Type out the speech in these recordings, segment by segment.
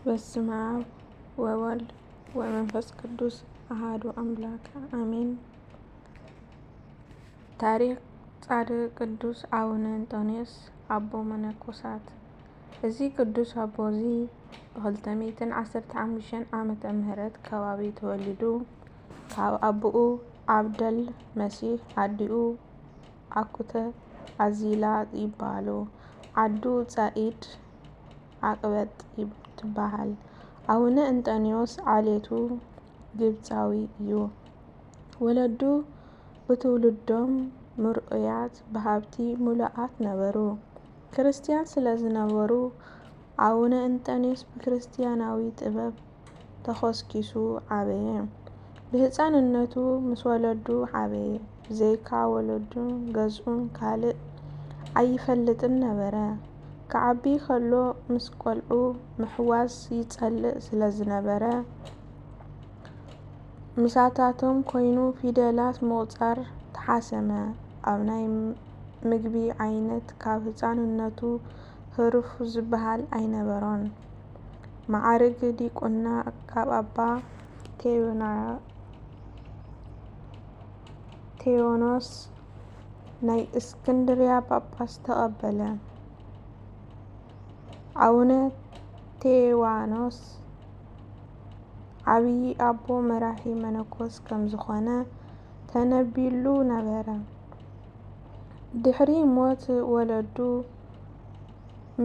በስመ አብ ወወልድ ወመንፈስ ቅዱስ አሐዱ አምላክ አሜን። ታሪክ ጻድቅ ቅዱስ አቡነ እንጦንዮስ አቦ መነኮሳት። እዚ ቅዱስ አቦ እዚ ብ215 ዓመተ ምህረት ከባቢ ተወሊዱ ካብ አቡኡ ዓብደል መሲሕ አዲኡ አኩተ አዚላ ይበሃሉ። ዓዱ ጻኢድ ዓቅበት ትበሃል። አቡነ እንጦንዮስ ዓሌቱ ግብፃዊ እዩ። ወለዱ ብትውልዶም ምሩቃት ብሃብቲ ሙሉኣት ነበሩ። ክርስቲያን ስለ ዝነበሩ አቡነ እንጦንዮስ ብክርስቲያናዊ ጥበብ ተኾስኪሱ ዓበየ። ብህፃንነቱ ምስ ወለዱ ዓበየ። ብዘይካ ወለዱ ገዝኡን ካልእ ኣይፈልጥን ነበረ። ክዓቢ ከሎ ምስ ቆልዑ ምሕዋስ ይፀልእ ስለ ዝነበረ ምሳታቶም ኮይኑ ፊደላት ምቁፃር ተሓሰመ። ኣብ ናይ ምግቢ ዓይነት ካብ ህፃንነቱ ህሩፍ ዝበሃል ኣይነበሮን። ማዕርግ ዲቁና ካብ ኣባ ቴዎኖስ ናይ እስክንድርያ ጳጳስ ተቐበለ። አቡነ ቴዋኖስ ዓብይ ኣቦ መራሒ መነኮስ ከምዝኾነ ተነቢሉ ነበረ። ድሕሪ ሞት ወለዱ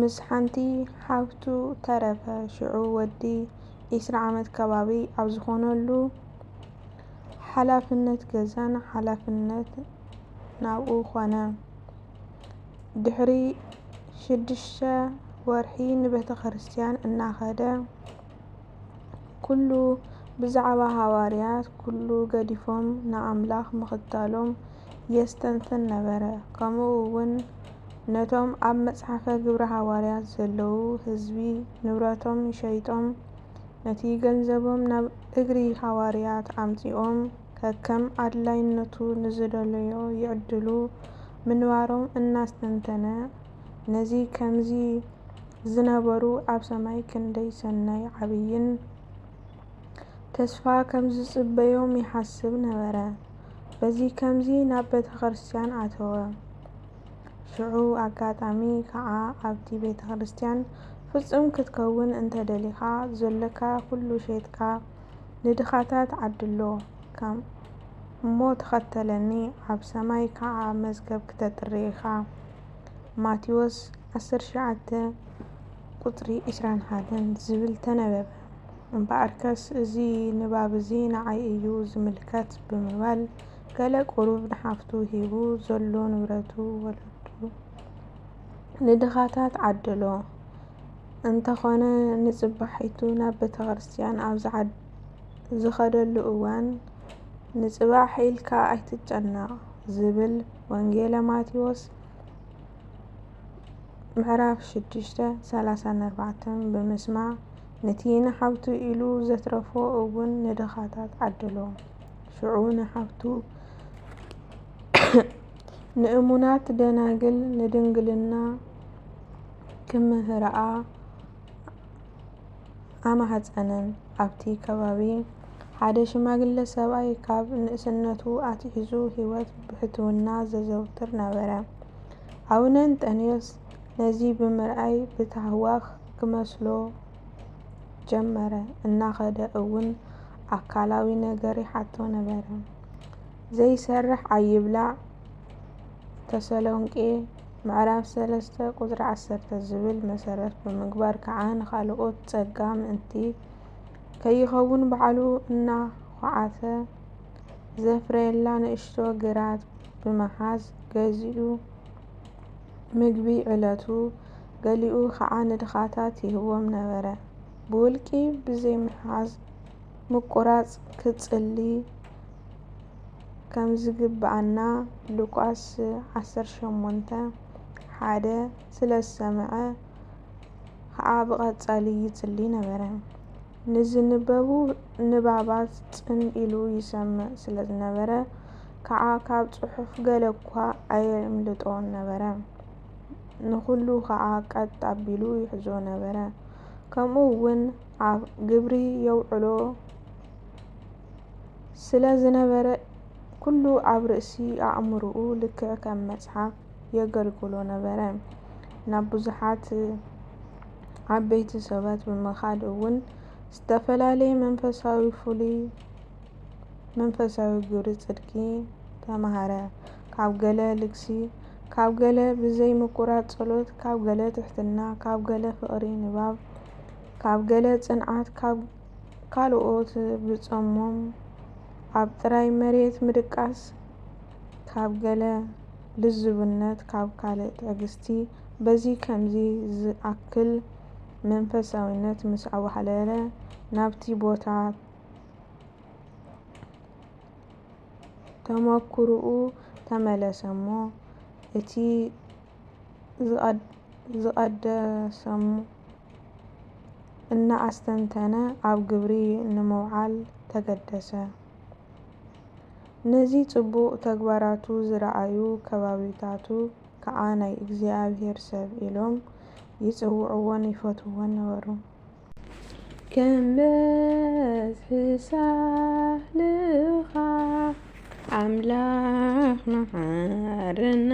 ምስ ሓንቲ ሓፍቱ ተረፈ። ሽዑ ወዲ 20 ዓመት ከባቢ ኣብ ዝኾነሉ ሓላፍነት ገዛን ሓላፍነት ናብኡ ኾነ። ድሕሪ 6 ወርሒ ንቤተ ክርስትያን እናኸደ ኩሉ ብዛዕባ ሃዋርያት ኩሉ ገዲፎም ንኣምላኽ ምኽታሎም የስተንትን ነበረ። ከምኡ እውን ነቶም ኣብ መፅሓፈ ግብረ ሃዋርያት ዘለዉ ህዝቢ ንብረቶም ሸይጦም ነቲ ገንዘቦም ናብ እግሪ ሃዋርያት ኣምፂኦም ከከም ኣድላይነቱ ንዝደለዮ ይዕድሉ ምንባሮም እናስተንተነ ነዚ ከምዚ ዝነበሩ ኣብ ሰማይ ክንደይ ሰናይ ዓብይን ተስፋ ከምዝፅበዮም ይሓስብ ነበረ። በዚ ከምዚ ናብ ቤተ ክርስትያን ኣተወ። ሽዑ ኣጋጣሚ ከዓ ኣብቲ ቤተ ክርስትያን ፍፁም ክትከውን እንተደሊኻ ዘለካ ኩሉ ሸይጥካ ንድኻታት ዓድሎ እሞ ተኸተለኒ ኣብ ሰማይ ከዓ መዝገብ ክተጥሪ ኢኻ። ማቴዎስ 19:21 ዝብል ተነበበ። እምበኣርከስ እዚ ንባብ እዚ ንዓይ እዩ ዝምልከት ብምባል ገለ ቁሩብ ንሓፍቱ ሂቡ ዘሎ ንብረቱ ወለዱ ንድኻታት ዓደሎ። እንተኾነ ንፅባሒቱ ናብ ቤተ ክርስትያን ኣብ ዝኸደሉ እዋን ንፅባሕ ኢልካ ኣይትጨነቕ ዝብል ወንጌለ ማቴዎስ ምዕራፍ 6:34 ብምስማዕ ነቲ ንሓፍቱ ኢሉ ዘትረፎ እውን ንድኻታት ዓደሎ። ሽዑ ንሓፍቱ ንእሙናት ደናግል ንድንግልና ክምህርኣ ኣማፀነን። ኣብቲ ከባቢ ሓደ ሽማግለ ሰብኣይ ካብ ንእስነቱ ኣትሒዙ ሂወት ብሕትውና ዘዘውትር ነበረ። አቡነ እንጦንዮስ ነዚ ብምርኣይ ብታህዋኽ ክመስሎ ጀመረ። እናኸደ እውን ኣካላዊ ነገር ይሓቶ ነበረ። ዘይሰርሕ ኣይብላዕ ተሰሎንቄ ምዕራፍ 3:10 ዝብል መሰረት ብምግባር ከዓ ንኻልኦት ፀጋ ምእንቲ ከይኸውን ባዕሉ እናኳዓተ ዘፍረየላ ንእሽቶ ግራት ብምሓዝ ገዚኡ ምግቢ ዕለቱ ገሊኡ ከዓ ንድኻታት ይህቦም ነበረ። ብውልቂ ብዘይምሓዝ ምቁራፅ ክፅሊ ከምዝግብኣና ሉቃስ 18:1 ስለዝሰምዐ ከዓ ብቐፃሊ ይፅሊ ነበረ። ንዝንበቡ ንባባት ፅን ኢሉ ይሰምዕ ስለዝነበረ ከዓ ካብ ፅሑፍ ገለ እኳ ኣየምልጦን ነበረ። ንኹሉ ከዓ ቀጥ ኣቢሉ ይሕዞ ነበረ። ከምኡ እውን ግብሪ የውዕሎ ስለ ዝነበረ ኩሉ ኣብ ርእሲ ኣእምሮኡ ልክዕ ከም መጽሓፍ የገልግሎ ነበረ። ናብ ብዙሓት ዓበይቲ ሰባት ብምኻድ እውን ዝተፈላለየ መንፈሳዊ ግብሪ ጽድቂ ተምሃረ። ካብ ገለ ልግሲ፣ ካብ ገለ ብዘይ ምቁራጽ ጸሎት፣ ካብ ገለ ትሕትና፣ ካብ ገለ ፍቕሪ ንባብ፣ ካብ ገለ ጽንዓት፣ ካልኦት ብጽሞም ኣብ ጥራይ መሬት ምድቃስ፣ ካብ ገለ ልዝቡነት፣ ካብ ካልእ ትዕግስቲ። በዚ ከምዚ ዝኣክል መንፈሳዊነት ምስ ኣዋህለለ ናብቲ ቦታ ተመኩሮኡ ተመለሰ እሞ እቲ ዝቐደሰሙ እናኣስተንተነ ኣብ ግብሪ ንምውዓል ተገደሰ። ነዚ ጽቡቕ ተግባራቱ ዝረኣዩ ከባቢታቱ ከዓ ናይ እግዚኣብሔር ሰብ ኢሎም ይጽውዕዎን ይፈትውዎን ነበሩ። ከም በዝሒ ሳህልኻ ኣምላኽ መሓረና፣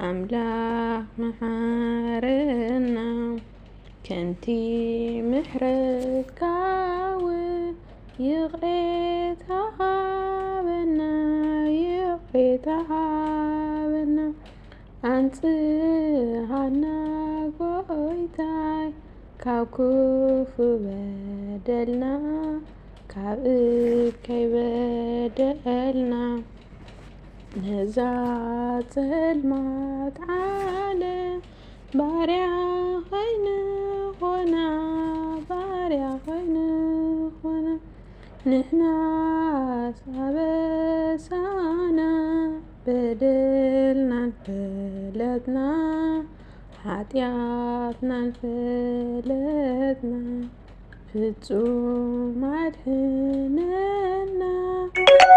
ኣምላኽ መሓረና፣ ከምቲ ምሕረትካ ውን ይቕሬታ ሃበና፣ ይቕሬታ ሃበና። አንጽሐና ጐይታይ ካብ ክፉእ በደልና፣ ካብ እከይ በደልና። ነዛ ጸልማት ዓለም ባርያ ኸይንኾና፣ ባርያ ኸይንኾና። ንሕናስ ኣበሳና በደልናን ፈለጥና፣ ኃጢአትናን ፈለጥና። ፍጹም አድኅነና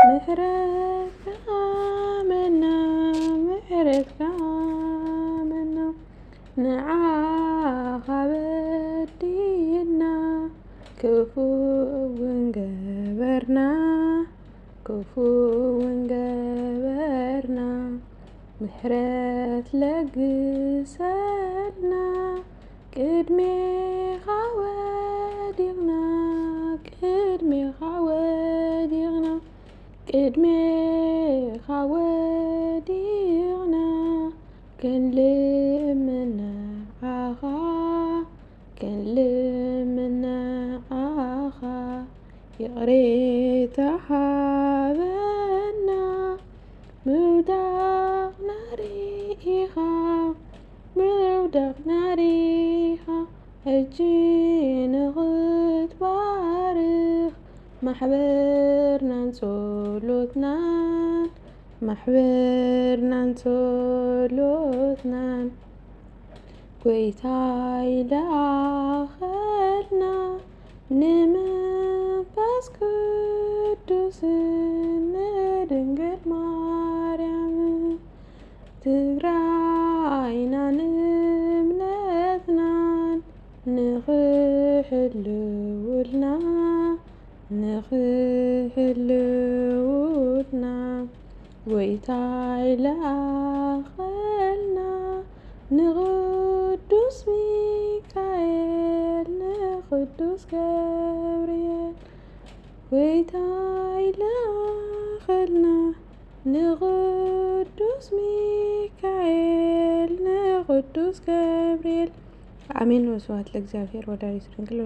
ምሕረትካ ሃበና፣ ምሕረትካ ሃበና። ንዓኻ በዲልና ክፉእ እውን ገበርና፣ ክፉእ እውን ገበርና። ምሕረት ለግሰልና ቅድሜኻ ወዲቕና፣ ቅድሜኻ ወዲቕና፣ ቅድሜኻ ወዲቕና። ክንልምነዓኻ፣ ክንልምነዓኻ። ይቕሬታ ሃበና ምውዳቕና ሪኢኻ፣ ምውዳቕና ሪኢኻ። ሕጂ ንኽትባርኽ ማሕበርናን ጸሎትናን፣ ማሕበርናን ጸሎትናን። ጐይታይ ለኣኸልና ንመንፈስ ቅዱስን ንድንግል ማርያም። ትግራይናን እምነትናን ንኽሕልውልና፣ ንኽሕልውልና። ጐይታይ ለኣኸልና ንቅዱስ ሚካኤል፣ ንቅዱስ ገብርኤል። ጐይታይ ለኣኸልና ንቅዱስ ሚካኤል፣ ንቅዱስ ገብርኤል። አሜን። ወስብሐት ለእግዚአብሔር ወለወላዲቱ ድንግል